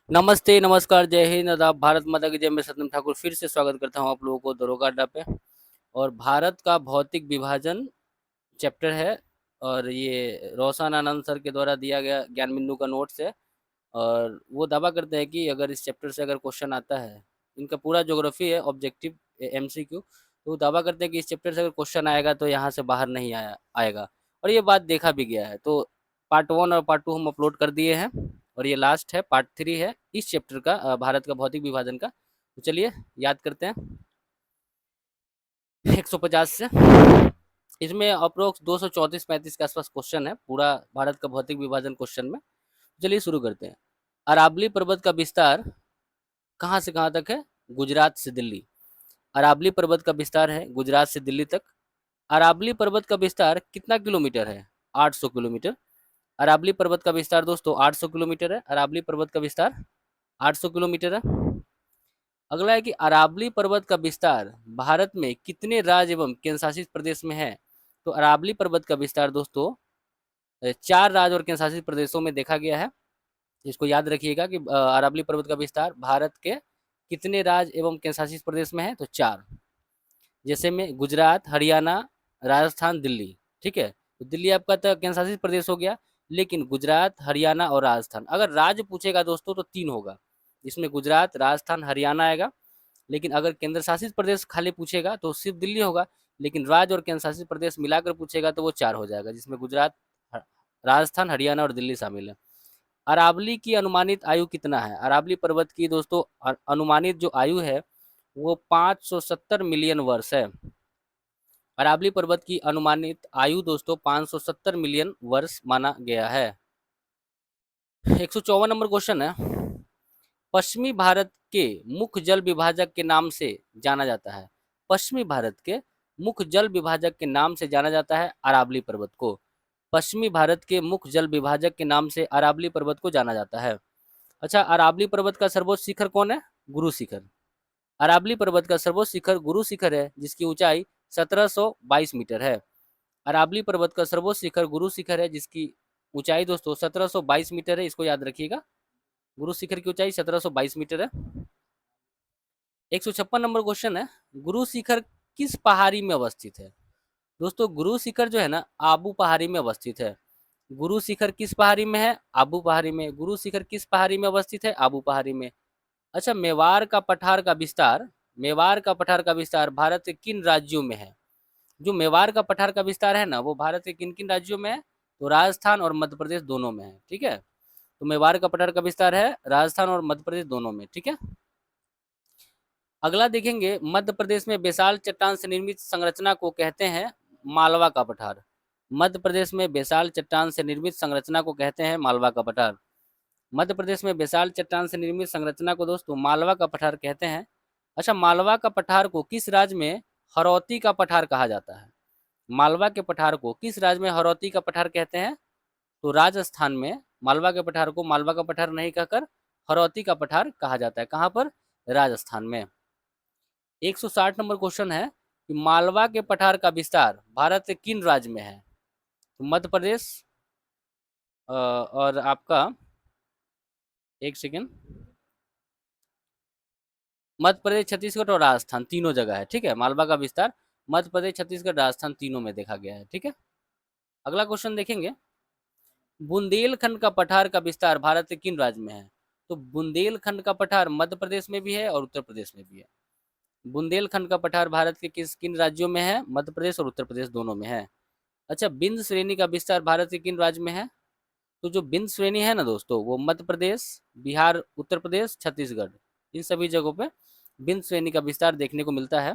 नमस्ते, नमस्कार, जय हिंद, आदाब, भारत माता की जय। मैं सत्यम ठाकुर फिर से स्वागत करता हूँ आप लोगों को दरोगा अड्डा पे। और भारत का भौतिक विभाजन चैप्टर है और ये रोशन आनंद सर के द्वारा दिया गया ज्ञान बिंदु का नोट्स है। और वो दावा करते हैं कि अगर इस चैप्टर से अगर क्वेश्चन आता है, इनका पूरा ज्योग्राफी है, ऑब्जेक्टिव एमसीक्यू, तो वो दावा करते हैं कि इस चैप्टर से अगर क्वेश्चन आएगा तो यहाँ से बाहर नहीं आएगा। और ये बात देखा भी गया है। तो पार्ट 1 और पार्ट 2 हम अपलोड कर दिए हैं और ये लास्ट है, पार्ट 3 है इस चैप्टर का, भारत का भौतिक विभाजन का। तो चलिए याद करते हैं 150 से। इसमें अप्रोक्स 234-35 के आसपास क्वेश्चन है पूरा भारत का भौतिक विभाजन क्वेश्चन में। चलिए शुरू करते हैं। अरावली पर्वत का विस्तार कहाँ से कहाँ तक है? गुजरात से दिल्ली। अरावली पर्वत का विस्तार है गुजरात से दिल्ली तक। अरावली पर्वत का विस्तार कितना किलोमीटर है? 800 किलोमीटर। अरावली पर्वत का विस्तार दोस्तों 800 किलोमीटर है। अरावली पर्वत का विस्तार 800 किलोमीटर है। अगला है कि अरावली पर्वत का विस्तार भारत में कितने राज्य एवं केंद्र शासित प्रदेश में है? तो अरावली पर्वत का विस्तार दोस्तों 4 राज्य और केंद्र शासित प्रदेशों में देखा गया है। इसको याद रखिएगा कि अरावली पर्वत का विस्तार भारत के कितने राज्य एवं केंद्र शासित प्रदेश में है? तो 4। जैसे में गुजरात, हरियाणा, राजस्थान, दिल्ली। ठीक है, तो दिल्ली आपका तो केंद्र शासित प्रदेश हो गया, लेकिन गुजरात, हरियाणा और राजस्थान, अगर राज्य पूछेगा दोस्तों तो 3 होगा। इसमें गुजरात, राजस्थान, हरियाणा आएगा। लेकिन अगर केंद्र शासित प्रदेश खाली पूछेगा तो सिर्फ दिल्ली होगा। लेकिन राज्य और केंद्र शासित प्रदेश मिलाकर पूछेगा तो वो 4 हो जाएगा, जिसमें गुजरात, राजस्थान, हरियाणा और दिल्ली शामिल है। अरावली की अनुमानित आयु कितना है? अरावली पर्वत की दोस्तों अनुमानित जो आयु है वो 570 मिलियन वर्ष है। अरावली पर्वत की अनुमानित आयु दोस्तों 570 मिलियन वर्ष माना गया है। 154 नंबर क्वेश्चन है। पश्चिमी भारत के मुख्य जल विभाजक के नाम से जाना जाता है। पश्चिमी भारत के मुख्य जल विभाजक के नाम से जाना जाता है अरावली पर्वत को। पश्चिमी भारत के मुख्य जल विभाजक के नाम से अरावली पर्वत को जाना जाता है। अच्छा, अरावली पर्वत का सर्वोच्च शिखर कौन है? गुरु शिखर। अरावली पर्वत का सर्वोच्च शिखर गुरु शिखर है, जिसकी ऊंचाई 1722 मीटर है। अरावली पर्वत का सर्वोच्च शिखर गुरु शिखर है, जिसकी ऊंचाई दोस्तों 1722 मीटर है। इसको याद रखिएगा, गुरु शिखर की ऊंचाई 1722 मीटर है। 156 नंबर क्वेश्चन है। गुरु शिखर किस पहाड़ी में अवस्थित है? दोस्तों गुरु शिखर जो है ना, आबू पहाड़ी में अवस्थित है। गुरु शिखर किस पहाड़ी में है? आबू पहाड़ी में। गुरु शिखर किस पहाड़ी में अवस्थित है? आबू पहाड़ी में। अच्छा, मेवाड़ का पठार का विस्तार, मेवाड़ का पठार का विस्तार भारत के किन राज्यों में है? जो मेवाड़ का पठार का विस्तार है ना, वो भारत के किन किन राज्यों में है? तो राजस्थान और मध्य प्रदेश दोनों में है। ठीक है, तो मेवाड़ का पठार का विस्तार है राजस्थान और मध्य प्रदेश दोनों में। ठीक है, अगला देखेंगे। मध्य प्रदेश में बेसाल चट्टान से निर्मित संरचना को कहते हैं मालवा का पठार। मध्य प्रदेश में बेसाल चट्टान से निर्मित संरचना को कहते हैं मालवा का पठार। मध्य प्रदेश में बेसाल चट्टान से निर्मित संरचना को दोस्तों मालवा का पठार कहते हैं। अच्छा, मालवा का पठार को किस राज्य में हरौती का पठार कहा जाता है? मालवा के पठार को किस राज्य में हरौती का पठार कहते हैं? तो राजस्थान में मालवा के पठार को मालवा का पठार नहीं कहकर हरौती का पठार कहा जाता है। कहाँ पर? राजस्थान में। 160 नंबर क्वेश्चन है कि मालवा के पठार का विस्तार भारत के किन राज्य में है? तो मध्य प्रदेश और आपका, एक सेकेंड, मध्य प्रदेश, छत्तीसगढ़ और राजस्थान तीनों जगह है। ठीक है, मालवा का विस्तार मध्य प्रदेश, छत्तीसगढ़, राजस्थान तीनों में देखा गया है। ठीक है, अगला क्वेश्चन देखेंगे। बुंदेलखंड का पठार का विस्तार भारत के किन राज्य में है? तो बुंदेलखंड का पठार मध्य प्रदेश में भी है और उत्तर प्रदेश में भी है। बुंदेलखंड का पठार भारत के किन राज्यों में है? मध्य प्रदेश और उत्तर प्रदेश दोनों में है। अच्छा, बिंद श्रेणी का विस्तार भारत के किन राज्य में है? तो जो बिंद श्रेणी है ना दोस्तों, वो मध्य प्रदेश, बिहार, उत्तर प्रदेश, छत्तीसगढ़, इन सभी जगहों पे बिंद श्रेणी का विस्तार देखने को मिलता है।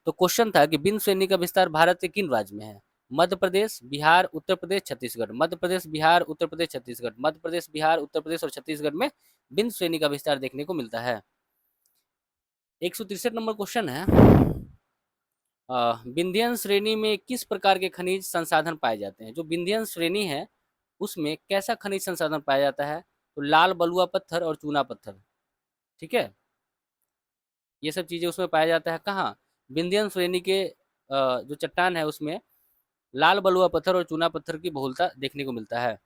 तो क्वेश्चन था कि बिंद श्रेणी का विस्तार भारत के किन राज्य में है? मध्य प्रदेश, बिहार, उत्तर प्रदेश, छत्तीसगढ़। मध्य प्रदेश, बिहार, उत्तर प्रदेश, छत्तीसगढ़। मध्य प्रदेश, बिहार, उत्तर प्रदेश और छत्तीसगढ़ में बिंद श्रेणी का विस्तार देखने को मिलता है। 163 नंबर क्वेश्चन है। विंध्यन श्रेणी में किस प्रकार के खनिज संसाधन पाए जाते हैं? जो विंध्यन श्रेणी है उसमें कैसा खनिज संसाधन पाया जाता है? तो लाल बलुआ पत्थर और चूना पत्थर। ठीक है, ये सब चीजें उसमें पाया जाता है। कहाँ? विंध्यन श्रेणी के जो चट्टान है उसमें लाल बलुआ पत्थर और चूना पत्थर की बहुलता देखने को मिलता है।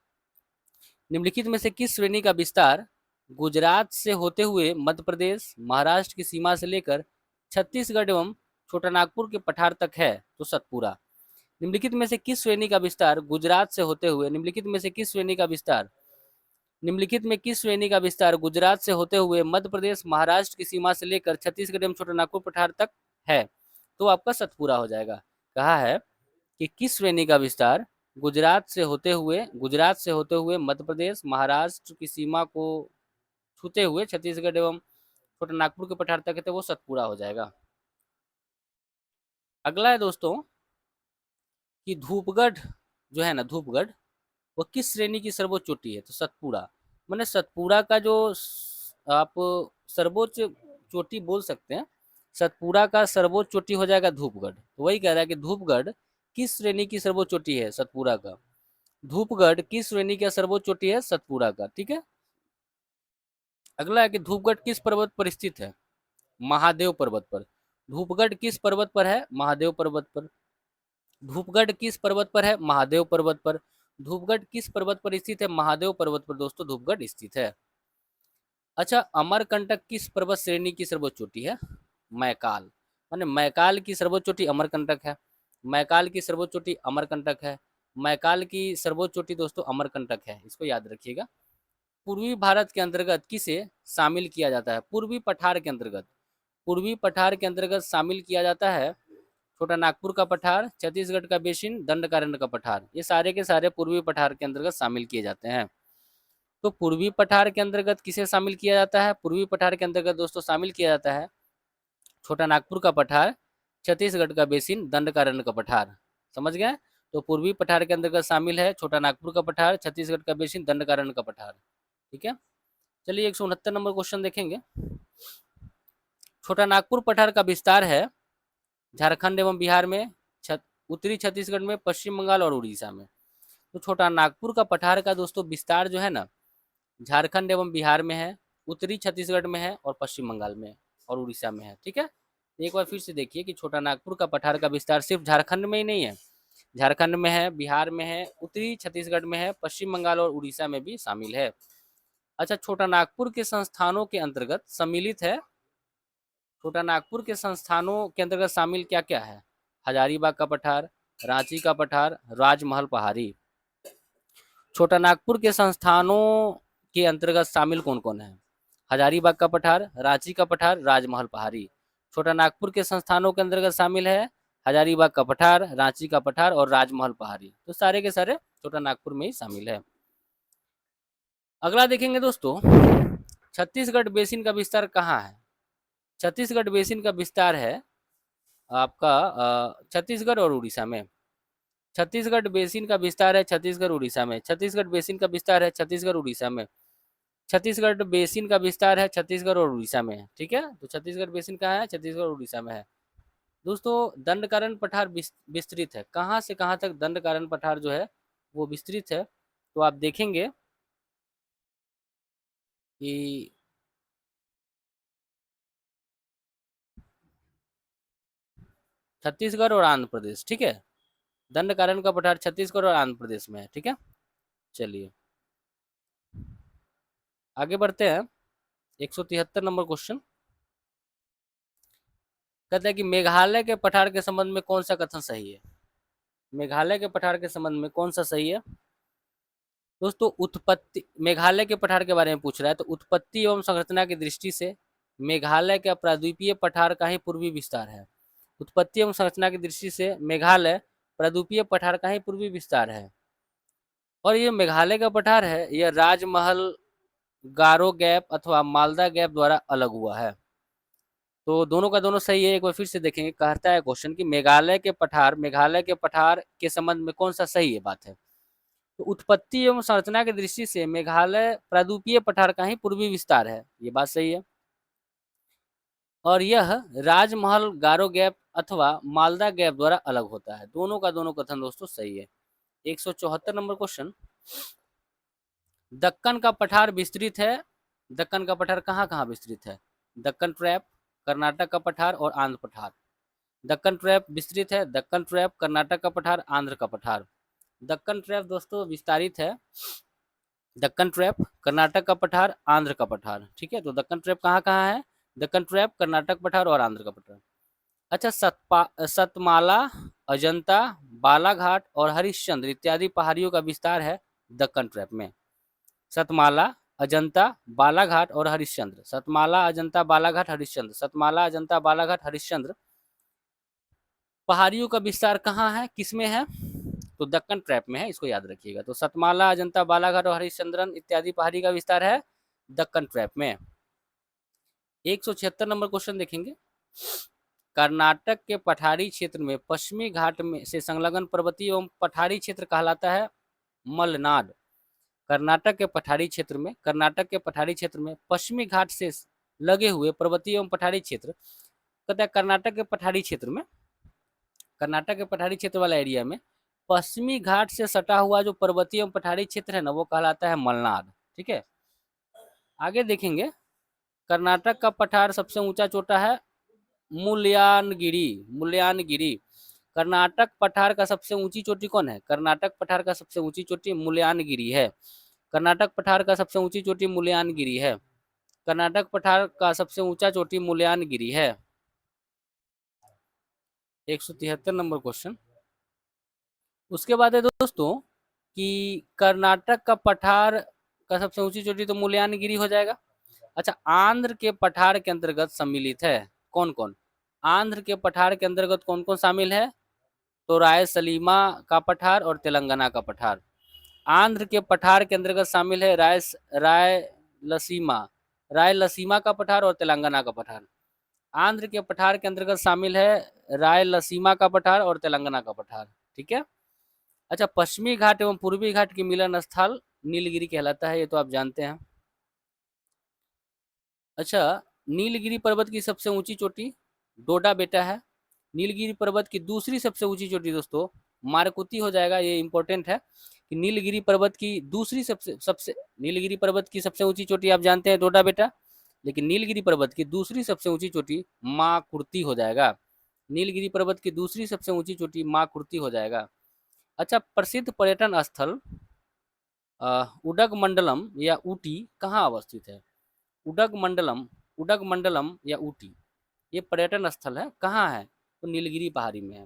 निम्नलिखित में से किस श्रेणी का विस्तार गुजरात से होते हुए मध्य प्रदेश महाराष्ट्र की सीमा से लेकर छत्तीसगढ़ एवं छोटा नागपुर के पठार तक है तो सतपुरा। निम्नलिखित में से किस श्रेणी का विस्तार गुजरात से होते हुए निम्नलिखित में से किस श्रेणी का विस्तार निम्नलिखित में किस श्रेणी का विस्तार गुजरात से होते हुए मध्य प्रदेश महाराष्ट्र की सीमा से लेकर छत्तीसगढ़ एवं छोटा नागपुर पठार तक है तो आपका सतपुरा हो जाएगा। कहा है कि किस श्रेणी का विस्तार गुजरात से होते हुए मध्य प्रदेश महाराष्ट्र की सीमा को छूते हुए छत्तीसगढ़ एवं छोटा नागपुर के पठार तक है तो वो सतपुरा हो जाएगा। अगला है दोस्तों कि धूपगढ़ जो है ना, धूपगढ़ वो किस श्रेणी की सर्वोच्च चोटी है तो सतपुरा। मैंने सतपुरा का जो आप सर्वोच्च चोटी बोल सकते हैं, सतपुरा का सर्वोच्च चोटी हो जाएगा धूपगढ़। तो वही कह रहा है कि धूपगढ़ किस श्रेणी की सर्वोच्च चोटी है सतपुरा का। धूपगढ़ किस श्रेणी का सर्वोच्च चोटी है सतपुरा का, ठीक है। अगला है कि धूपगढ़ किस पर्वत पर स्थित है महादेव पर्वत पर। धूपगढ़ किस पर्वत पर है महादेव पर्वत पर। धूपगढ़ किस पर्वत पर है महादेव पर्वत पर। धूपगढ़ किस पर्वत पर स्थित है महादेव पर्वत पर दोस्तों धूपगढ़ स्थित है। अच्छा, अमरकंटक किस पर्वत श्रेणी की सर्वोच्च चोटी है मैकाल। माने मैकाल की सर्वोच्च चोटी अमरकंटक है। मैकाल की सर्वोच्च चोटी अमरकंटक है। मैकाल की सर्वोच्च चोटी दोस्तों अमरकंटक है, इसको याद रखिएगा। पूर्वी भारत के अंतर्गत किसे शामिल किया जाता है पूर्वी पठार के अंतर्गत। पूर्वी पठार के अंतर्गत शामिल किया जाता है छोटा नागपुर का पठार, छत्तीसगढ़ का बेसिन, दंडकारण्य का पठार। ये सारे के सारे पूर्वी पठार के अंतर्गत शामिल किए जाते हैं। तो पूर्वी पठार के अंतर्गत किसे शामिल किया जाता है पूर्वी पठार के अंतर्गत दोस्तों शामिल किया जाता है छोटा नागपुर का पठार, छत्तीसगढ़ का बेसिन, दंडकारण्य का पठार। समझ गए। तो पूर्वी पठार के अंतर्गत शामिल है छोटा नागपुर का पठार, छत्तीसगढ़ का बेसिन, दंडकारण्य का पठार, ठीक है। चलिए 169 नंबर क्वेश्चन देखेंगे। छोटा नागपुर पठार का विस्तार है झारखंड एवं बिहार में, उत्तरी छत्तीसगढ़ में, पश्चिम बंगाल और उड़ीसा में। तो छोटा नागपुर का पठार का दोस्तों विस्तार जो है ना झारखंड एवं बिहार में है, उत्तरी छत्तीसगढ़ में है और पश्चिम बंगाल में और उड़ीसा में है, ठीक है। एक बार फिर से देखिए कि छोटा नागपुर का पठार का विस्तार सिर्फ झारखंड में ही नहीं है, झारखंड में है, बिहार में है, उत्तरी छत्तीसगढ़ में है, पश्चिम बंगाल और उड़ीसा में भी शामिल है। अच्छा, छोटा नागपुर के संस्थानों के अंतर्गत सम्मिलित है, छोटा नागपुर के संस्थानों के अंतर्गत शामिल क्या क्या है हजारीबाग का पठार, रांची का पठार, राजमहल पहाड़ी। छोटा नागपुर के संस्थानों के अंतर्गत शामिल कौन कौन है हजारीबाग का पठार, रांची का पठार, राजमहल पहाड़ी। छोटा नागपुर के संस्थानों के अंतर्गत शामिल है हजारीबाग का पठार, रांची का पठार और राजमहल पहाड़ी। तो सारे के सारे छोटा नागपुर में ही शामिल है। अगला देखेंगे दोस्तों, छत्तीसगढ़ बेसिन का विस्तार कहाँ है। छत्तीसगढ़ बेसिन का विस्तार है आपका छत्तीसगढ़ और उड़ीसा में। छत्तीसगढ़ बेसिन का विस्तार है छत्तीसगढ़ उड़ीसा में। छत्तीसगढ़ बेसिन का विस्तार है छत्तीसगढ़ उड़ीसा में। छत्तीसगढ़ बेसिन का विस्तार है छत्तीसगढ़ और उड़ीसा में, ठीक है। तो छत्तीसगढ़ बेसिन कहाँ है छत्तीसगढ़ और उड़ीसा में है। दोस्तों दंडकारण्य पठार विस्तृत है, कहाँ से कहाँ तक दंडकारण्य पठार जो है वो विस्तृत है। तो आप देखेंगे कि छत्तीसगढ़ और आंध्र प्रदेश, ठीक है। दंडकारण्य का पठार छत्तीसगढ़ और आंध्र प्रदेश में है, ठीक है। चलिए आगे बढ़ते हैं। 173 नंबर क्वेश्चन कहते हैं कि मेघालय के पठार के संबंध में कौन सा कथन सही है। मेघालय के पठार के संबंध में कौन सा सही है दोस्तों। उत्पत्ति, मेघालय के पठार के बारे में पूछ रहा है, तो उत्पत्ति एवं संरचना की दृष्टि से मेघालय का प्राद्वीपीय पठार का ही पूर्वी विस्तार है। उत्पत्ति एवं संरचना की दृष्टि से मेघालय प्राद्वीपीय पठार का ही पूर्वी विस्तार है। और ये मेघालय का पठार है यह राजमहल, गारो गैप अथवा मालदा गैप द्वारा अलग हुआ है। तो दोनों का दोनों सही है। एक बार फिर से देखेंगे, कहता है क्वेश्चन कि मेघालय के पठार के संबंध में कौन सा सही है बात है। तो उत्पत्ति एवं संरचना की दृष्टि से मेघालय प्राद्वीपीय पठार का ही पूर्वी विस्तार है, ये बात सही है। और यह राजमहल, गारो गैप अथवा मालदा गैप द्वारा अलग होता है। दोनों का दोनों कथन दोस्तों सही है। 174 नंबर क्वेश्चन, दक्कन का पठार विस्तृत है। दक्कन का पठार कहाँ कहाँ विस्तृत है। दक्कन ट्रैप, कर्नाटक का पठार और आंध्र पठार। दक्कन ट्रैप विस्तृत है, दक्कन ट्रैप, कर्नाटक का पठार, आंध्र का पठार। दक्कन ट्रैप दोस्तों विस्तारित है दक्कन ट्रैप, कर्नाटक का पठार, आंध्र का पठार। ठीक है, तो दक्कन ट्रैप कहाँ कहाँ है? दक्कन ट्रैप, कर्नाटक पठार और आंध्र का पठार। अच्छा, सतमाला, अजंता, बालाघाट और हरिश्चंद्र इत्यादि पहाड़ियों का विस्तार है दक्कन ट्रैप में। सतमाला, अजंता, बालाघाट और हरिश्चंद्र। सतमाला, अजंता, बालाघाट, हरिश्चंद्र। सतमाला, अजंता, बालाघाट, हरिश्चंद्र पहाड़ियों का विस्तार कहाँ है, किसमें है? तो दक्कन ट्रैप में है, इसको याद रखिएगा। तो सतमाला, अजंता, बालाघाट और हरिश्चंद्रन इत्यादि पहाड़ी का विस्तार है दक्कन ट्रैप में। 176 नंबर क्वेश्चन देखेंगे। कर्नाटक के पठारी क्षेत्र में पश्चिमी घाट में से संलग्न पर्वतीय एवं पठारी क्षेत्र कहलाता है मलनाड। कर्नाटक के पठारी क्षेत्र में पश्चिमी घाट से लगे हुए पर्वतीय एवं पठारी क्षेत्र, कहता है कर्नाटक के पठारी क्षेत्र वाला एरिया में पश्चिमी घाट से सटा हुआ जो पर्वतीय एवं पठारी क्षेत्र है ना, वो कहलाता है मलनाड। ठीक है, आगे देखेंगे। कर्नाटक का पठार सबसे ऊंचा चोटा है मुल्यानगिरी। कर्नाटक पठार का सबसे ऊंची चोटी कौन है? कर्नाटक पठार का सबसे ऊंची चोटी मुल्यानगिरी है। कर्नाटक पठार का सबसे ऊंची चोटी मुल्यानगिरी है। कर्नाटक पठार का सबसे ऊंचा चोटी मुल्यानगिरी है। 173 नंबर क्वेश्चन। उसके बाद है दोस्तों कि कर्नाटक का पठार का सबसे ऊंची चोटी तो मुल्यानगिरी हो जाएगा। अच्छा, आंध्र के पठार के अंतर्गत सम्मिलित है कौन कौन? आंध्र के पठार के अंतर्गत कौन कौन शामिल है? तो रायलसीमा का पठार और तेलंगाना का पठार। आंध्र के पठार के अंतर्गत शामिल है रायलसीमा रायलसीमा का पठार और तेलंगाना का पठार। आंध्र के पठार के अंतर्गत शामिल है रायलसीमा का पठार और तेलंगाना का पठार। ठीक है। अच्छा, पश्चिमी घाट एवं पूर्वी घाट की मिलन स्थल नीलगिरी कहलाता है, ये तो आप जानते हैं। अच्छा, नीलगिरी पर्वत की सबसे ऊंची चोटी डोडा बेटा है। नीलगिरी पर्वत की दूसरी सबसे ऊंची चोटी दोस्तों मारकुती हो जाएगा, ये इंपॉर्टेंट है कि नीलगिरी पर्वत की दूसरी सबसे सबसे नीलगिरी पर्वत की सबसे ऊंची चोटी आप जानते हैं डोडा बेटा, लेकिन नीलगिरी पर्वत की दूसरी सबसे ऊंची चोटी माँ कुर्ती हो जाएगा। नीलगिरी पर्वत की दूसरी सबसे ऊंची चोटी माँ कुर्ती हो जाएगा। अच्छा, प्रसिद्ध पर्यटन स्थल उडगमंडलम या ऊटी कहाँ अवस्थित है? उडगमंडलम या ऊटी ये पर्यटन स्थल है, कहाँ है? तो नीलगिरी पहाड़ी में है।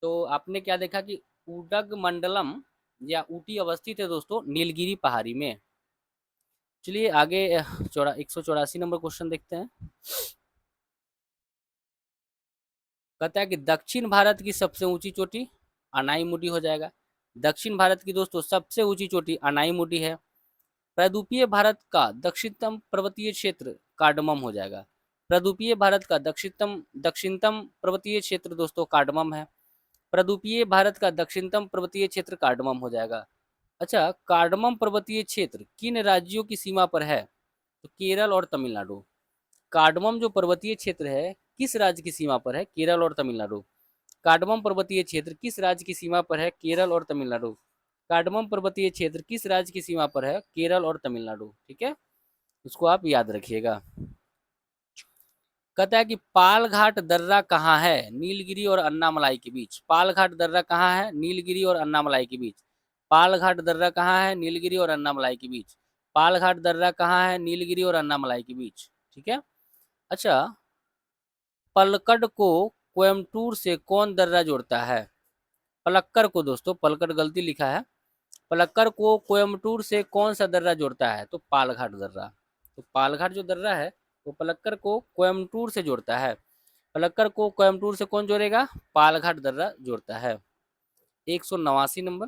तो आपने क्या देखा कि उडगमंडलम या ऊटी अवस्थित है दोस्तों नीलगिरी पहाड़ी में। चलिए आगे 184 नंबर क्वेश्चन देखते हैं। कहता है कि दक्षिण भारत की सबसे ऊंची चोटी अनाईमुडी हो जाएगा। दक्षिण भारत की दोस्तों सबसे ऊंची चोटी अनाईमुडी है। प्रायद्वीपीय भारत का दक्षिणतम पर्वतीय क्षेत्र कार्डमम हो जाएगा। प्रायद्वीपीय भारत का दक्षिणतम पर्वतीय क्षेत्र दोस्तों कार्डमम है। प्रायद्वीपीय भारत का दक्षिणतम पर्वतीय क्षेत्र कार्डमम हो जाएगा। अच्छा, कार्डमम पर्वतीय क्षेत्र किन राज्यों की सीमा पर है? तो केरल और तमिलनाडु। कार्डमम जो पर्वतीय क्षेत्र है किस राज्य की सीमा पर है? केरल और तमिलनाडु। कार्डमम पर्वतीय क्षेत्र किस राज्य की सीमा पर है? केरल और तमिलनाडु। कार्डमम पर्वतीय क्षेत्र किस राज्य की सीमा पर है? केरल और तमिलनाडु। ठीक है, उसको आप याद रखिएगा। कहता है कि पालघाट दर्रा कहाँ है? नीलगिरी और अन्नामलाई के बीच। पालघाट दर्रा कहाँ है? नीलगिरी और अन्नामलाई के बीच। पालघाट दर्रा कहाँ है? नीलगिरी और अन्नामलाई के बीच। पालघाट दर्रा कहाँ है? नीलगिरी और अन्नामलाई के बीच। ठीक है। अच्छा, पलक्कड़ को कोयम्बटूर से कौन दर्रा जोड़ता है? पलक्कड़ को दोस्तों, पलक्कड़ गलती लिखा है। पलक्कड़ को कोयम्बटूर से कौन सा दर्रा जोड़ता है? तो पालघाट दर्रा। तो पालघाट जो दर्रा है वो पलक्कड़ को कोयम्बटूर से जोड़ता है। पलक्कड़ को कोयम्बटूर से कौन जोड़ेगा? पालघाट दर्रा जोड़ता है। 189 नंबर।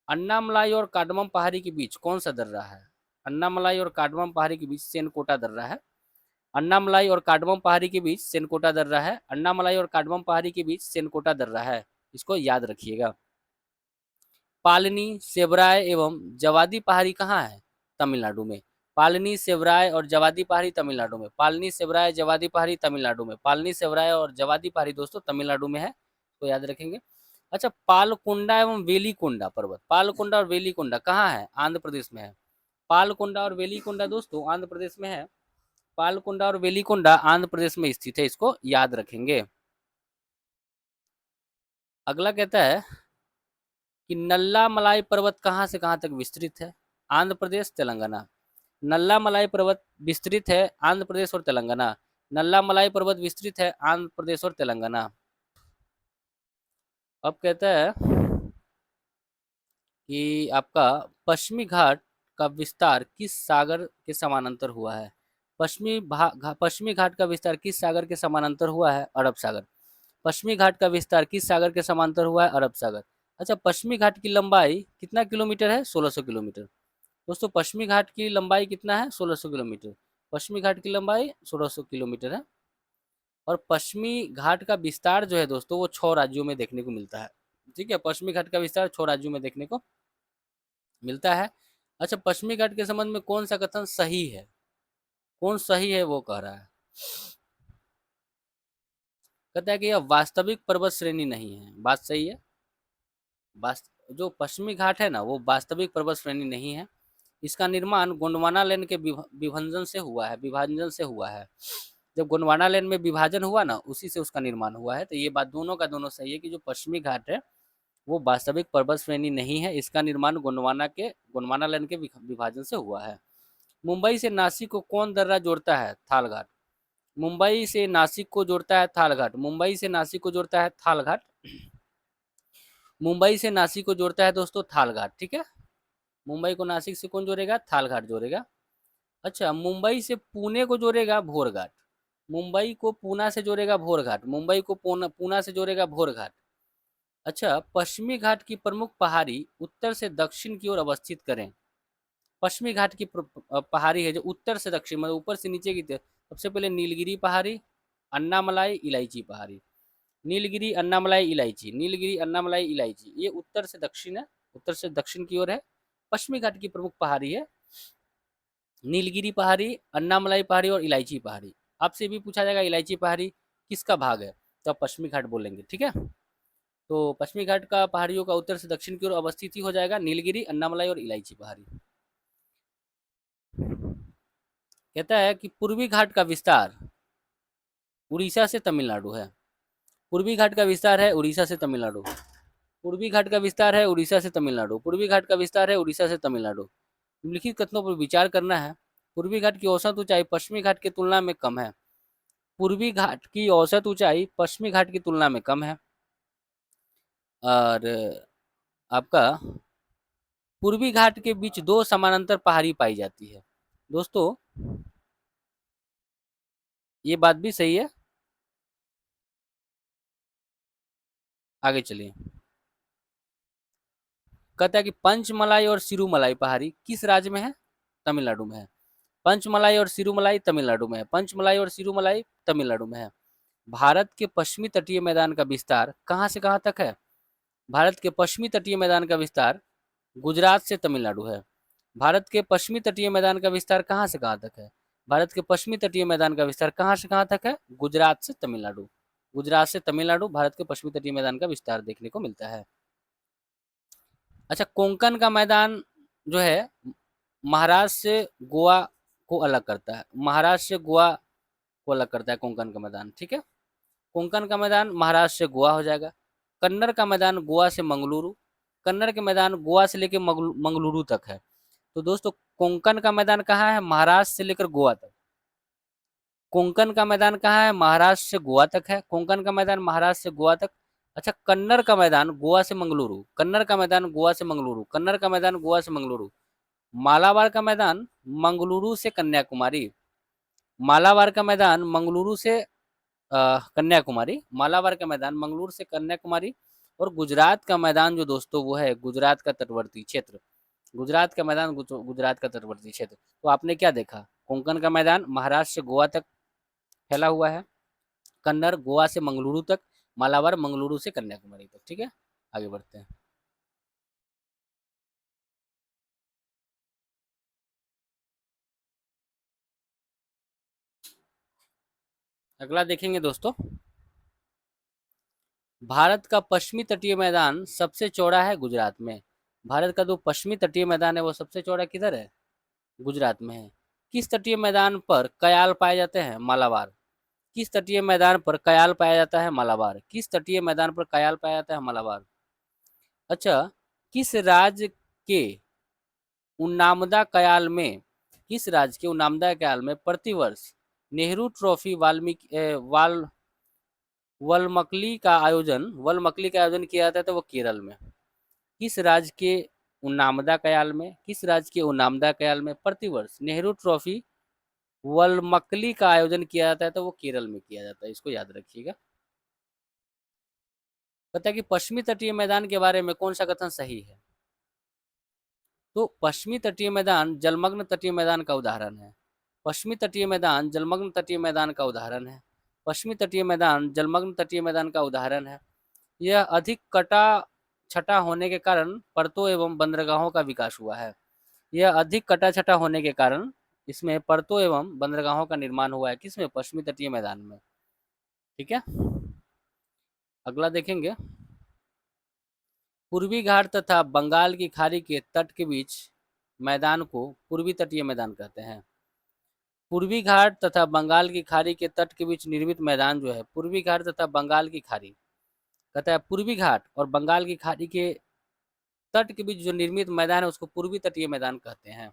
अन्नामलाई और काडमम पहाड़ी के बीच कौन सा दर्रा है? अन्नामलाई और काडमम पहाड़ी के बीच सेनकोटा दर्रा है। अन्नामलाई और काडमम पहाड़ी के बीच सेनकोटा दर्रा है। अन्नामलाई और काडमम पहाड़ी के बीच सेनकोटा दर्रा है, इसको याद रखिएगा। पालनी, सेबराय एवं जवादी पहाड़ी कहाँ है? तमिलनाडु में। पालनी, सेबराय और जवादी पहाड़ी तमिलनाडु में। पालनी, सेबराय, जवादी पहाड़ी तमिलनाडु में। पालनी, सेबराय और जवादी पहाड़ी दोस्तों तमिलनाडु में है, तो याद रखेंगे। अच्छा, पालकुंडा एवं वेलीकुंडा पर्वत। पालकुंडा और वेलीकुंडा कहाँ है? आंध्र प्रदेश में है। पालकुंडा और वेलीकुंडा दोस्तों आंध्र प्रदेश में है। पालकुंडा और वेलीकुंडा आंध्र प्रदेश में स्थित है, इसको याद रखेंगे। अगला कहता है कि नल्ला मलाई पर्वत कहाँ से कहाँ तक विस्तृत है? आंध्र प्रदेश, तेलंगाना। नल्ला मलाई पर्वत विस्तृत है आंध्र प्रदेश और तेलंगाना। नल्ला मलाई पर्वत विस्तृत है आंध्र प्रदेश और तेलंगाना। अब कहता है कि आपका पश्चिमी घाट का विस्तार किस सागर के समानांतर हुआ है? पश्चिमी घाट का विस्तार किस सागर के समानांतर हुआ है? अरब सागर। पश्चिमी घाट का विस्तार किस सागर के समांतर हुआ है? अरब सागर। अच्छा, पश्चिमी घाट की लंबाई कितना किलोमीटर है? 1600 किलोमीटर। दोस्तों, पश्चिमी घाट की लंबाई कितना है? 1600 किलोमीटर। पश्चिमी घाट की लंबाई 1600 किलोमीटर है। और पश्चिमी घाट का विस्तार जो है दोस्तों, वो 6 राज्यों में देखने को मिलता है। ठीक है, पश्चिमी घाट का विस्तार 6 राज्यों में देखने को मिलता है। अच्छा, पश्चिमी घाट के संबंध में कौन सा कथन सही है? कौन सही है वो कह रहा है। कहता है कि यह वास्तविक पर्वत श्रेणी नहीं है। बात सही है। जो पश्चिमी घाट है ना, वो वास्तविक पर्वत श्रेणी नहीं है। इसका निर्माण गोंडवाना लैंड के विभाजन से हुआ है। जब गोंडवाना लैंड में विभाजन हुआ ना, उसी से उसका निर्माण हुआ है। तो ये बात दोनों का दोनों सही है कि जो पश्चिमी घाट है वो वास्तविक पर्वत श्रेणी नहीं है। इसका निर्माण गोंडवाना लैंड के विभाजन से हुआ है। मुंबई से नासिक को कौन दर्रा जोड़ता है? थाल घाट। मुंबई से नासिक को जोड़ता है थाल घाट। मुंबई से नासिक को जोड़ता है थाल घाट। मुंबई से नासिक को जोड़ता है दोस्तों थाल घाट। ठीक है, मुंबई को नासिक से कौन जोड़ेगा? थाल घाट जोड़ेगा। अच्छा, मुंबई से पुणे को जोड़ेगा भोर घाट। मुंबई को पूना से जोड़ेगा भोर घाट। मुंबई को पूना से जोड़ेगा भोर घाट। अच्छा, पश्चिमी घाट की प्रमुख पहाड़ी उत्तर से दक्षिण की ओर अवस्थित करें। पश्चिमी घाट की पहाड़ी है जो उत्तर से दक्षिण, मतलब ऊपर से नीचे की तरफ। सबसे पहले नीलगिरी पहाड़ी, अन्नामलाई, इलायची पहाड़ी। नीलगिरी, अन्नामलाई, इलायची। नीलगिरी, अन्नामलाई, इलायची, ये उत्तर से दक्षिण है। उत्तर से दक्षिण की ओर है। पश्चिमी घाट की प्रमुख पहाड़ी है नीलगिरी पहाड़ी, अन्नामलाई पहाड़ी और इलायची पहाड़ी। आपसे भी पूछा जाएगा इलायची पहाड़ी किसका भाग है, तो आप पश्चिमी घाट बोलेंगे। ठीक है, तो पश्चिमी घाट का पहाड़ियों का उत्तर से दक्षिण की ओर अवस्थित ही हो जाएगा नीलगिरी, अन्नामलाई और इलायची पहाड़ी। कहता है कि पूर्वी घाट का विस्तार उड़ीसा से तमिलनाडु है। पूर्वी घाट का विस्तार है उड़ीसा से तमिलनाडु। पूर्वी घाट का विस्तार है उड़ीसा से तमिलनाडु। पूर्वी घाट का विस्तार है उड़ीसा से तमिलनाडु। निम्नलिखित कथनों पर विचार करना है। पूर्वी घाट की औसत ऊंचाई पश्चिमी घाट की तुलना में कम है। पूर्वी घाट की औसत ऊंचाई पश्चिमी घाट की तुलना में कम है। और आपका पूर्वी घाट के बीच 2 समानांतर पहाड़ी पाई जाती है। दोस्तों, ये बात भी सही है। आगे चलिए। कहता है कि पंचमलाई और सिरुमलाई पहाड़ी किस राज्य में है? तमिलनाडु में है। पंचमलाई और सिरुमलाई तमिलनाडु में है। पंचमलाई और सिरुमलाई तमिलनाडु में है। भारत के पश्चिमी तटीय मैदान का विस्तार कहाँ से कहाँ तक है? भारत के पश्चिमी तटीय मैदान का विस्तार गुजरात से तमिलनाडु है। भारत के पश्चिमी तटीय मैदान का विस्तार कहाँ से कहाँ तक है? भारत के पश्चिमी तटीय मैदान का विस्तार कहाँ से कहाँ तक है? गुजरात से तमिलनाडु। गुजरात से तमिलनाडु भारत के पश्चिमी तटीय मैदान का विस्तार देखने को मिलता है। अच्छा, कोंकण का मैदान जो है महाराष्ट्र से गोवा को अलग करता है। महाराष्ट्र से गोवा को अलग करता है कोंकण का मैदान। ठीक है, कोंकण का मैदान महाराष्ट्र से गोवा हो जाएगा। कन्नड़ का मैदान गोवा से मंगलुरु। कन्नड़ के मैदान गोवा से लेकर मंगलुरु तक है। तो दोस्तों, कोंकण का मैदान कहाँ है? महाराष्ट्र से लेकर गोवा तक। कोंकण का मैदान कहाँ है? महाराष्ट्र से गोवा तक है। कोंकण का मैदान महाराष्ट्र से गोवा तक। अच्छा, कन्नड़ का मैदान गोवा से मंगलुरु। कन्नड़ का मैदान गोवा से मंगलुरु। कन्नड़ का मैदान गोवा से मंगलुरु। मालाबार का मैदान मंगलुरु से कन्याकुमारी। मालाबार का मैदान मंगलुरु से कन्याकुमारी। मालाबार का मैदान मंगलुरु से कन्याकुमारी। और गुजरात का मैदान जो दोस्तों वो है गुजरात का तटवर्ती क्षेत्र। गुजरात का मैदान गुजरात का तटवर्ती क्षेत्र। तो आपने क्या देखा? कोंकण का मैदान महाराष्ट्र से गोवा तक फैला हुआ है। कन्नड़ गोवा से मंगलुरु तक। मालाबार मंगलुरु से कन्याकुमारी तक। ठीक है, आगे बढ़ते हैं। अगला देखेंगे दोस्तों। भारत का पश्चिमी तटीय मैदान सबसे चौड़ा है गुजरात में। भारत का जो पश्चिमी तटीय मैदान है वो सबसे चौड़ा किधर है? गुजरात में है। किस तटीय मैदान पर कयाल पाए जाते हैं? मालाबार। किस तटीय मैदान पर कयाल पाया जाता है? मालाबार। किस तटीय मैदान पर कयाल पाया जाता है? मालाबार। अच्छा, किस राज्य के उन्नामदा कयाल में किस राज्य के उन्नामदा कयाल में प्रतिवर्ष नेहरू ट्रॉफी वलमकली का आयोजन किया जाता है? तो वो केरल में। किस राज्य के उन्नामदा कयाल में प्रतिवर्ष नेहरू ट्रॉफी वलमकली का आयोजन किया जाता है? तो वो केरल में किया जाता है, इसको याद रखिएगा। पता है कि पश्चिमी तटीय मैदान के बारे में कौन सा कथन सही है? तो पश्चिमी तटीय मैदान जलमग्न तटीय मैदान का उदाहरण है। पश्चिमी तटीय मैदान जलमग्न तटीय मैदान का उदाहरण है। पश्चिमी तटीय मैदान जलमग्न तटीय मैदान का उदाहरण है। यह अधिक कटा छटा होने के कारण परतों एवं बंदरगाहों का विकास हुआ है। यह अधिक कटा छटा होने के कारण इसमें परतों एवं बंदरगाहों का निर्माण हुआ है। किसमें? पश्चिमी तटीय मैदान में। ठीक है, अगला देखेंगे। पूर्वी घाट तथा बंगाल की खाड़ी के तट के बीच मैदान को पूर्वी तटीय मैदान कहते हैं। पूर्वी घाट तथा बंगाल की खाड़ी के तट के बीच निर्मित मैदान जो है, पूर्वी घाट तथा बंगाल की खाड़ी, कहता है पूर्वी घाट और बंगाल की खाड़ी के तट के बीच जो निर्मित मैदान है उसको पूर्वी तटीय मैदान कहते हैं।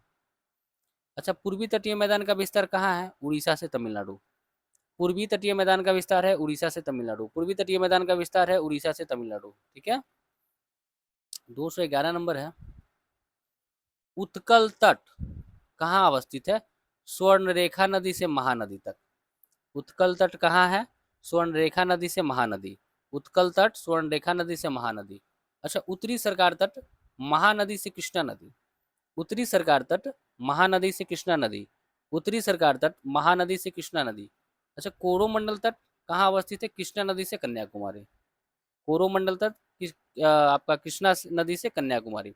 अच्छा, पूर्वी तटीय मैदान का विस्तार कहाँ है? उड़ीसा से तमिलनाडु। पूर्वी तटीय मैदान का विस्तार है उड़ीसा से तमिलनाडु। पूर्वी तटीय मैदान का विस्तार है उड़ीसा से तमिलनाडु। ठीक है, 211 नंबर है। उत्कल तट कहाँ अवस्थित है? स्वर्णरेखा नदी से महानदी तक। उत्कल तट कहाँ है? स्वर्णरेखा नदी से महानदी। उत्कल तट स्वर्णरेखा नदी से महानदी। अच्छा, उत्तरी सरकार तट महानदी से कृष्णा नदी। उत्तरी सरकार तट महानदी से कृष्णा नदी। उत्तरी सरकार तट महानदी से कृष्णा नदी। अच्छा, कोरोमंडल तट कहाँ अवस्थित है? कृष्णा नदी से कन्याकुमारी। कोरोमंडल तट आपका कृष्णा नदी से कन्याकुमारी।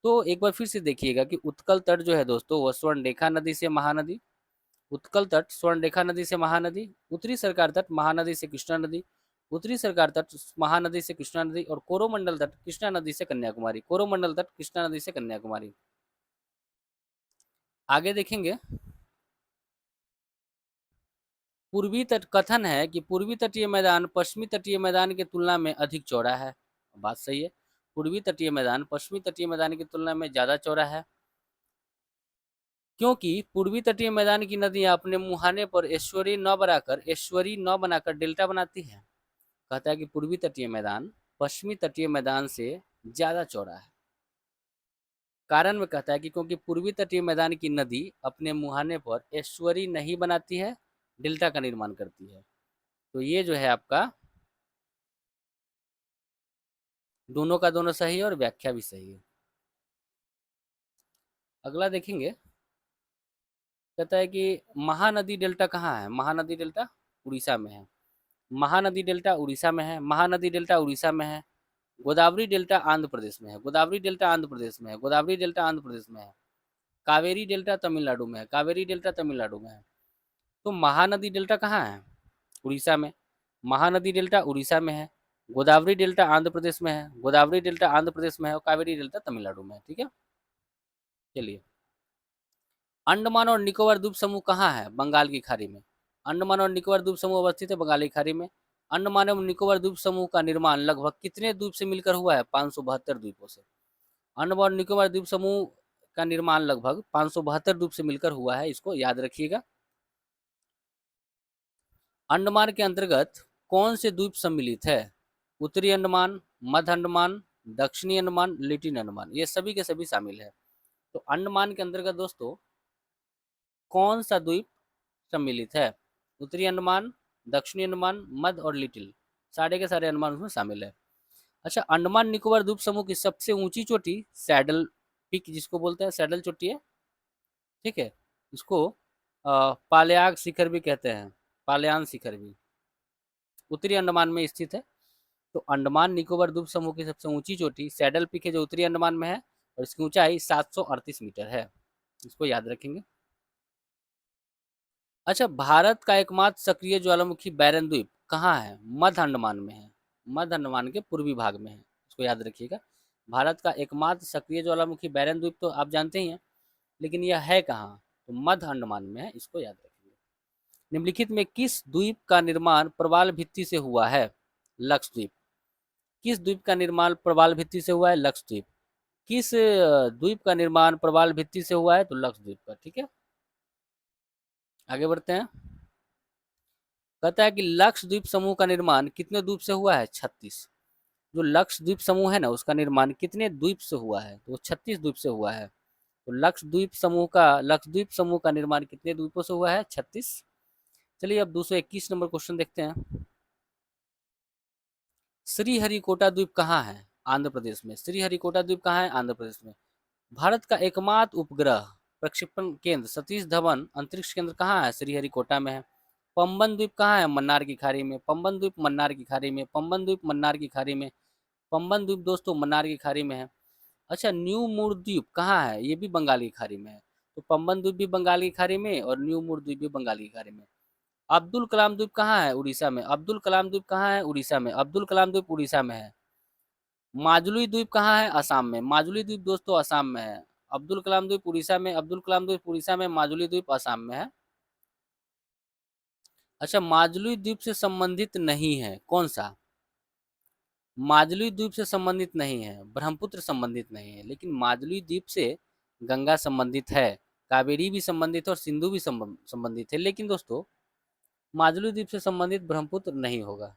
तो एक बार फिर से देखिएगा कि उत्कल तट जो है दोस्तों वह स्वर्णरेखा नदी से महानदी, उत्कल तट स्वर्णरेखा नदी से महानदी, उत्तरी सरकार तट महानदी से कृष्णा नदी, उत्तरी सरकार तट महानदी से कृष्णा नदी, और कोरोमंडल तट कृष्णा नदी से कन्याकुमारी। कोरोमंडल तट कृष्णा नदी से कन्याकुमारी। आगे देखेंगे। पूर्वी तट कथन है कि पूर्वी तटीय मैदान पश्चिमी तटीय मैदान की तुलना में अधिक चौड़ा है। बात सही है, पूर्वी तटीय मैदान पश्चिमी तटीय मैदान की तुलना में ज्यादा चौड़ा है, क्योंकि पूर्वी तटीय मैदान की नदियां अपने मुहाने पर एस्चुरी न बनाकर डेल्टा बनाती है। कहता है कि पूर्वी तटीय मैदान पश्चिमी तटीय मैदान से ज्यादा चौड़ा है। कारण में कहता है कि क्योंकि पूर्वी तटीय मैदान की नदी अपने मुहाने पर एस्चुरी नहीं बनाती है, डेल्टा का निर्माण करती है। तो ये जो है आपका दोनों का दोनों सही है और व्याख्या भी सही है। अगला देखेंगे। कहता है कि महानदी डेल्टा कहाँ है? महानदी डेल्टा उड़ीसा में है। महानदी डेल्टा उड़ीसा में है। महानदी डेल्टा उड़ीसा में है। गोदावरी डेल्टा आंध्र प्रदेश में है। गोदावरी डेल्टा आंध्र प्रदेश में है। गोदावरी डेल्टा आंध्र प्रदेश में है। कावेरी डेल्टा तमिलनाडु में है। कावेरी डेल्टा तमिलनाडु में है। तो महानदी डेल्टा कहाँ है? उड़ीसा में। महानदी डेल्टा उड़ीसा में है। गोदावरी डेल्टा आंध्र प्रदेश में है। गोदावरी डेल्टा आंध्र प्रदेश में है और कावेरी डेल्टा तमिलनाडु में है। ठीक है, चलिए। अंडमान और निकोबार द्वीप समूह कहाँ है? बंगाल की खाड़ी में। अंडमान और निकोबार द्वीप समूह अवस्थित है बंगाल की खाड़ी में। अंडमान एवं निकोबार द्वीप समूह का निर्माण लगभग कितने द्वीप से मिलकर हुआ है? 572 द्वीपों से। अंडमान और निकोबार द्वीप समूह का निर्माण लगभग 572 द्वीप से मिलकर हुआ है, इसको याद रखिएगा। अंडमान के अंतर्गत कौन से द्वीप सम्मिलित है? उत्तरी अंडमान, मध्य अंडमान, दक्षिणी अंडमान, लिटिल अंडमान, ये सभी के सभी शामिल है। तो अंडमान के अंतर्गत दोस्तों कौन सा द्वीप सम्मिलित है? उत्तरी अंडमान, दक्षिणी अंडमान, मध्य और लिटिल, सारे के सारे अंडमान उसमें शामिल है। अच्छा, अंडमान निकोबार द्वीप समूह की सबसे ऊंची चोटी सैडल पीक जिसको बोलते हैं, सैडल चोटी है। ठीक है, इसको पालयाग शिखर भी कहते हैं, पालयान शिखर भी उत्तरी अंडमान में स्थित है। तो अंडमान निकोबार द्वीप समूह की सबसे ऊंची चोटी सैडल पीक है जो उत्तरी अंडमान में है और इसकी ऊंचाई 738 मीटर है, इसको याद रखेंगे। अच्छा, भारत का एकमात्र सक्रिय ज्वालामुखी बैरन द्वीप कहाँ है? मध्य अंडमान में है। मध्य अंडमान के पूर्वी भाग में है, इसको याद रखिएगा। भारत का एकमात्र सक्रिय ज्वालामुखी बैरन द्वीप तो आप जानते ही हैं, लेकिन यह है कहाँ? तो मध्य अंडमान में है, इसको याद रखिएगा। निम्नलिखित में किस द्वीप का निर्माण प्रवाल भित्ति से हुआ है? लक्षद्वीप। किस द्वीप का निर्माण प्रवाल भित्ति से हुआ है? लक्षद्वीप। किस द्वीप का निर्माण प्रवाल भित्ति से हुआ है? तो लक्षद्वीप का। ठीक है, आगे बढ़ते हैं। कहता है कि लक्षद्वीप समूह का निर्माण कितने द्वीप से हुआ है? 36। जो लक्षद्वीप समूह है ना, उसका निर्माण कितने द्वीप से हुआ है? तो 36 द्वीप से हुआ है। तो लक्षद्वीप समूह का निर्माण कितने द्वीपों से हुआ है? 36। चलिए अब 221 नंबर क्वेश्चन देखते हैं। श्रीहरिकोटा द्वीप कहाँ है? आंध्र प्रदेश में। श्रीहरिकोटा द्वीप कहाँ है? आंध्र प्रदेश में। भारत का एकमात्र उपग्रह प्रक्षेपण केंद्र सतीश धवन अंतरिक्ष केंद्र कहाँ है? श्रीहरिकोटा में है। पंबन द्वीप कहाँ है? मन्नार की खाड़ी में। पंबन द्वीप मन्नार की खाड़ी में। पंबन द्वीप मन्नार की खाड़ी में। पंबन द्वीप दोस्तों मन्नार की खाड़ी में है। अच्छा, न्यू मूर द्वीप कहाँ है? ये भी बंगाल की खाड़ी में है। तो पंबन द्वीप भी बंगाल की खाड़ी में और न्यू मूर द्वीप भी बंगाल की खाड़ी में। अब्दुल कलाम द्वीप कहाँ है? उड़ीसा में। अब्दुल कलाम द्वीप कहाँ है? उड़ीसा में। अब्दुल कलाम द्वीप उड़ीसा में है। माजुली द्वीप कहाँ है? असम में। माजुली द्वीप दोस्तों असम में है। अब्दुल कलाम द्वीप उड़ीसा में, अब्दुल कलाम द्वीप उड़ीसा में, माजुली द्वीप असम में है। अच्छा, माजुली द्वीप से संबंधित नहीं है, कौन सा? माजुली द्वीप से संबंधित नहीं है, ब्रह्मपुत्र संबंधित नहीं है, लेकिन माजुली द्वीप से गंगा संबंधित है, कावेरी भी संबंधित है और सिंधु भी संबंधित है। लेकिन दोस्तों माजुली द्वीप से संबंधित ब्रह्मपुत्र नहीं होगा।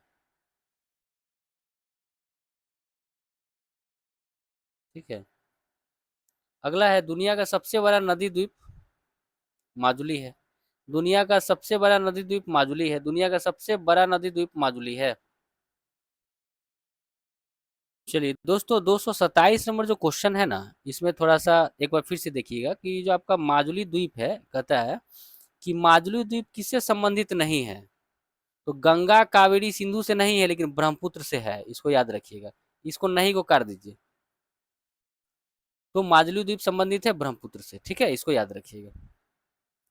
ठीक है, अगला है दुनिया का सबसे बड़ा नदी द्वीप माजुली है। दुनिया का सबसे बड़ा नदी द्वीप माजुली है। दुनिया का सबसे बड़ा नदी द्वीप माजुली है। चलिए दोस्तों 227 नंबर जो क्वेश्चन है ना, इसमें थोड़ा सा एक बार फिर से देखिएगा कि जो आपका माजुली द्वीप है, कहता है कि माजुली द्वीप किससे संबंधित नहीं है? तो गंगा कावेरी सिंधु से नहीं है, लेकिन ब्रह्मपुत्र से है। इसको याद रखिएगा, इसको नहीं को काट दीजिए। तो माजुली द्वीप संबंधित है ब्रह्मपुत्र से। ठीक है, इसको याद रखिएगा।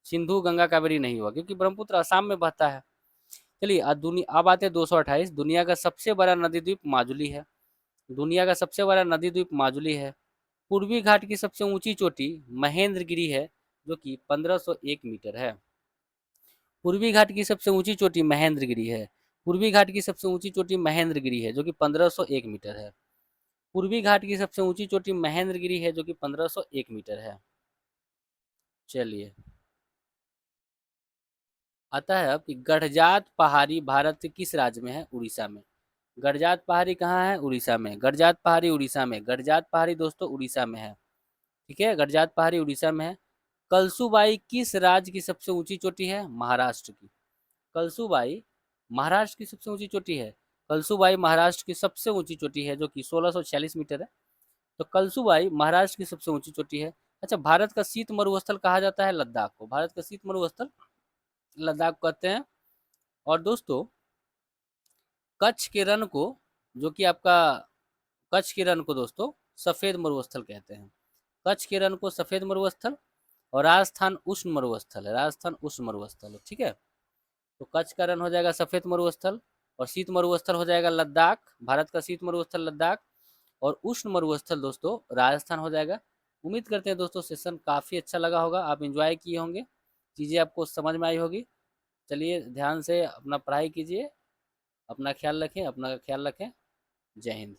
सिंधु गंगा कावेरी नहीं हुआ, क्योंकि ब्रह्मपुत्र असम में बहता है। चलिए अब आते हैं 228। दुनिया का सबसे बड़ा नदी द्वीप माजुली है। दुनिया का सबसे बड़ा नदी द्वीप माजुली है। पूर्वी घाट की सबसे ऊंची चोटी महेंद्रगिरी है, जो कि 1501 मीटर है। पूर्वी घाट की सबसे ऊंची चोटी महेंद्रगिरी है। पूर्वी घाट की सबसे ऊंची चोटी महेंद्रगिरी है, जो कि 1501 मीटर है। पूर्वी घाट की सबसे ऊंची चोटी महेंद्रगिरी है, जो कि 1501 मीटर है। चलिए आता है अब कि गढ़जात पहाड़ी भारत के किस राज्य में है? उड़ीसा में। गढ़जात पहाड़ी कहाँ है? उड़ीसा में। गढ़जात पहाड़ी उड़ीसा में। गढ़जात पहाड़ी दोस्तों उड़ीसा में है। ठीक है, गढ़जात पहाड़ी उड़ीसा में है। कलसुबाई किस राज्य की सबसे ऊंची चोटी है? महाराष्ट्र की। कलसुबाई महाराष्ट्र की सबसे ऊंची चोटी है। कलसुबाई महाराष्ट्र की सबसे ऊंची चोटी है, जो कि 1646 मीटर है। तो कलसुबाई महाराष्ट्र की सबसे ऊंची चोटी है। अच्छा, भारत का शीत मरुस्थल कहा जाता है लद्दाख को। भारत का शीत मरुस्थल लद्दाख कहते हैं। और दोस्तों कच्छ के रण को, जो कि आपका कच्छ के रण को दोस्तों सफेद मरुस्थल कहते हैं। कच्छ के रण को सफेद मरुस्थल और राजस्थान उष्ण मरुस्थल है। राजस्थान उष्ण मरुस्थल है। ठीक है, तो कच्छ का रण हो जाएगा सफेद मरुस्थल और शीत मरुस्थल हो जाएगा लद्दाख। भारत का शीत मरुस्थल लद्दाख और उष्ण मरुस्थल दोस्तों राजस्थान हो जाएगा। उम्मीद करते हैं दोस्तों सेशन काफ़ी अच्छा लगा होगा, आप एंजॉय किए होंगे, चीज़ें आपको समझ में आई होगी। चलिए ध्यान से अपना पढ़ाई कीजिए, अपना ख्याल रखें, अपना ख्याल रखें। जय हिंद।